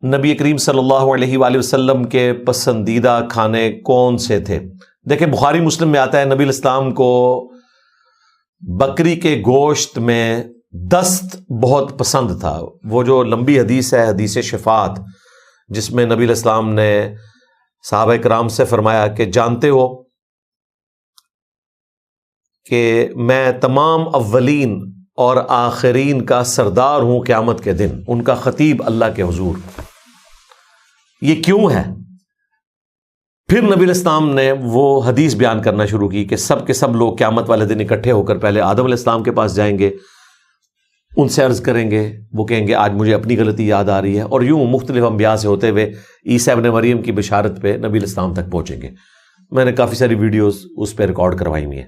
نبی کریم صلی اللہ علیہ وآلہ وسلم کے پسندیدہ کھانے کون سے تھے؟ دیکھیں بخاری مسلم میں آتا ہے نبی الاسلام کو بکری کے گوشت میں دست بہت پسند تھا. وہ جو لمبی حدیث ہے، حدیث شفاعت، جس میں نبی الاسلام نے صحابہ کرام سے فرمایا کہ جانتے ہو کہ میں تمام اولین اور آخرین کا سردار ہوں قیامت کے دن، ان کا خطیب اللہ کے حضور. یہ کیوں ہے؟ پھر نبی الاسلام نے وہ حدیث بیان کرنا شروع کی کہ سب کے سب لوگ قیامت والے دن اکٹھے ہو کر پہلے آدم علیہ السلام کے پاس جائیں گے، ان سے عرض کریں گے، وہ کہیں گے آج مجھے اپنی غلطی یاد آ رہی ہے، اور یوں مختلف انبیاء سے ہوتے ہوئے عیسیٰ ابن مریم کی بشارت پہ نبی الاسلام تک پہنچیں گے. میں نے کافی ساری ویڈیوز اس پہ ریکارڈ کروائی ہوئی ہیں.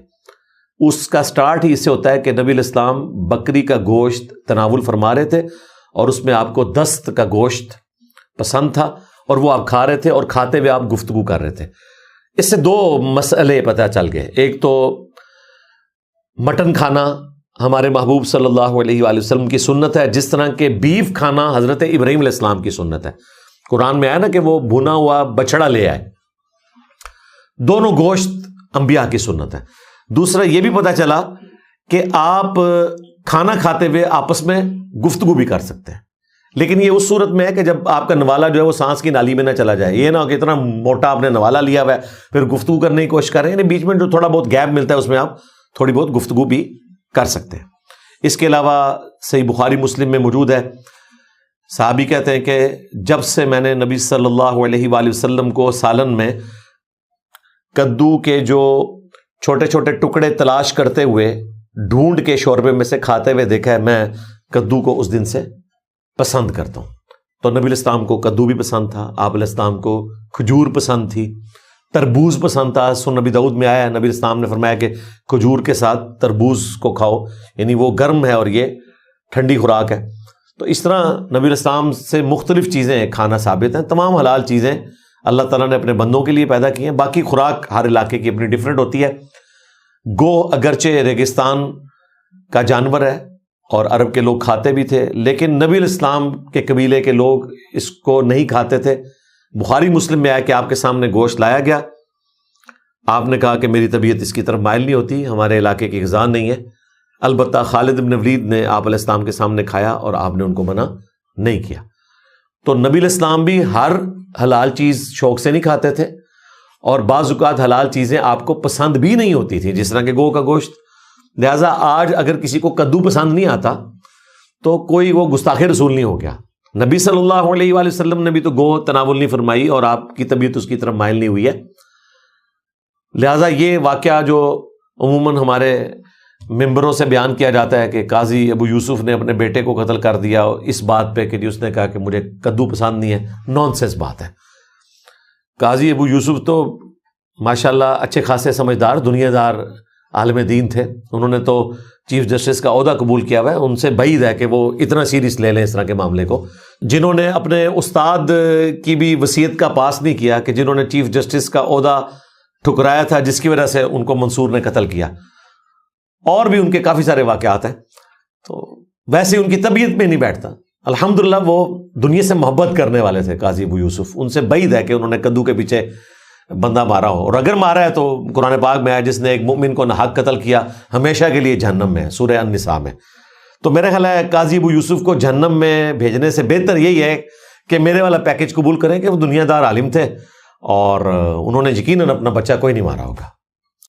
اس کا سٹارٹ ہی اس سے ہوتا ہے کہ نبی الاسلام بکری کا گوشت تناول فرما رہے تھے، اور اس میں آپ کو دست کا گوشت پسند تھا، اور وہ آپ کھا رہے تھے، اور کھاتے ہوئے آپ گفتگو کر رہے تھے. اس سے دو مسئلے پتہ چل گئے. ایک تو مٹن کھانا ہمارے محبوب صلی اللہ علیہ وآلہ وسلم کی سنت ہے، جس طرح کہ بیف کھانا حضرت ابراہیم علیہ السلام کی سنت ہے. قرآن میں آیا نا کہ وہ بھنا ہوا بچڑا لے آئے. دونوں گوشت انبیاء کی سنت ہے. دوسرا یہ بھی پتہ چلا کہ آپ کھانا کھاتے ہوئے آپس میں گفتگو بھی کر سکتے ہیں، لیکن یہ اس صورت میں ہے کہ جب آپ کا نوالا جو ہے وہ سانس کی نالی میں نہ چلا جائے. یہ نہ ہو کہ اتنا موٹا آپ نے نوالا لیا ہوا ہے پھر گفتگو کرنے کی کوشش کر رہے ہیں، یعنی بیچ میں جو تھوڑا بہت گیپ ملتا ہے اس میں آپ تھوڑی بہت گفتگو بھی کر سکتے ہیں. اس کے علاوہ صحیح بخاری مسلم میں موجود ہے، صحابی کہتے ہیں کہ جب سے میں نے نبی صلی اللہ علیہ وآلہ وسلم کو سالن میں کدو کے جو چھوٹے چھوٹے ٹکڑے تلاش کرتے ہوئے ڈھونڈ کے شوربے میں سے کھاتے ہوئے دیکھا ہے، میں کدو کو اس دن سے پسند کرتا ہوں. تو نبی الاسلام کو کدو بھی پسند تھا، آپ علیہ السلام کو کھجور پسند تھی، تربوز پسند تھا. سنن نبی داؤد میں آیا ہے نبی الاسلام نے فرمایا کہ کھجور کے ساتھ تربوز کو کھاؤ، یعنی وہ گرم ہے اور یہ ٹھنڈی خوراک ہے. تو اس طرح نبی الاسلام سے مختلف چیزیں کھانا ثابت ہیں. تمام حلال چیزیں اللہ تعالیٰ نے اپنے بندوں کے لیے پیدا کی ہیں. باقی خوراک ہر علاقے کی اپنی ڈیفرنٹ ہوتی ہے. گو اگرچہ ریگستان کا جانور ہے اور عرب کے لوگ کھاتے بھی تھے، لیکن نبی الاسلام کے قبیلے کے لوگ اس کو نہیں کھاتے تھے. بخاری مسلم میں آیا کہ آپ کے سامنے گوشت لایا گیا، آپ نے کہا کہ میری طبیعت اس کی طرف مائل نہیں ہوتی، ہمارے علاقے کی غذا نہیں ہے. البتہ خالد بن ولید نے آپ علیہ السلام کے سامنے کھایا اور آپ نے ان کو منع نہیں کیا. تو نبی الاسلام بھی ہر حلال چیز شوق سے نہیں کھاتے تھے، اور بعض اوقات حلال چیزیں آپ کو پسند بھی نہیں ہوتی تھی، جس طرح کہ گو کا گوشت. لہٰذا آج اگر کسی کو کدو پسند نہیں آتا تو کوئی وہ گستاخ رسول نہیں ہو گیا. نبی صلی اللہ علیہ وآلہ وسلم نے بھی تو گو تناول نہیں فرمائی اور آپ کی طبیعت اس کی طرف مائل نہیں ہوئی ہے. لہٰذا یہ واقعہ جو عموماً ہمارے ممبروں سے بیان کیا جاتا ہے کہ قاضی ابو یوسف نے اپنے بیٹے کو قتل کر دیا اس بات پہ کہ اس نے کہا کہ مجھے کدو پسند نہیں ہے، نان سینس بات ہے. قاضی ابو یوسف تو ماشاءاللہ اچھے خاصے سمجھدار دنیا دار عالم دین تھے. انہوں نے تو چیف جسٹس کا عہدہ قبول کیا ہوا ہے. ان سے بعید ہے کہ وہ اتنا سیریس لے لیں اس طرح کے معاملے کو. جنہوں نے اپنے استاد کی بھی وصیت کا پاس نہیں کیا، کہ جنہوں نے چیف جسٹس کا عہدہ ٹھکرایا تھا جس کی وجہ سے ان کو منصور نے قتل کیا، اور بھی ان کے کافی سارے واقعات ہیں. تو ویسے ان کی طبیعت میں نہیں بیٹھتا. الحمدللہ وہ دنیا سے محبت کرنے والے تھے قاضی ابو یوسف. ان سے بعید ہے کہ انہوں نے کدو کے پیچھے بندہ مارا ہو، اور اگر مارا ہے تو قرآن پاک میں ہے جس نے ایک مومن کو ناحق قتل کیا ہمیشہ کے لیے جہنم میں ہے، سورہ النساء میں. تو میرا خیال ہے قاضی ابو یوسف کو جہنم میں بھیجنے سے بہتر یہی ہے کہ میرے والا پیکج قبول کریں کہ وہ دنیا دار عالم تھے اور انہوں نے یقیناً اپنا بچہ کوئی نہیں مارا ہوگا.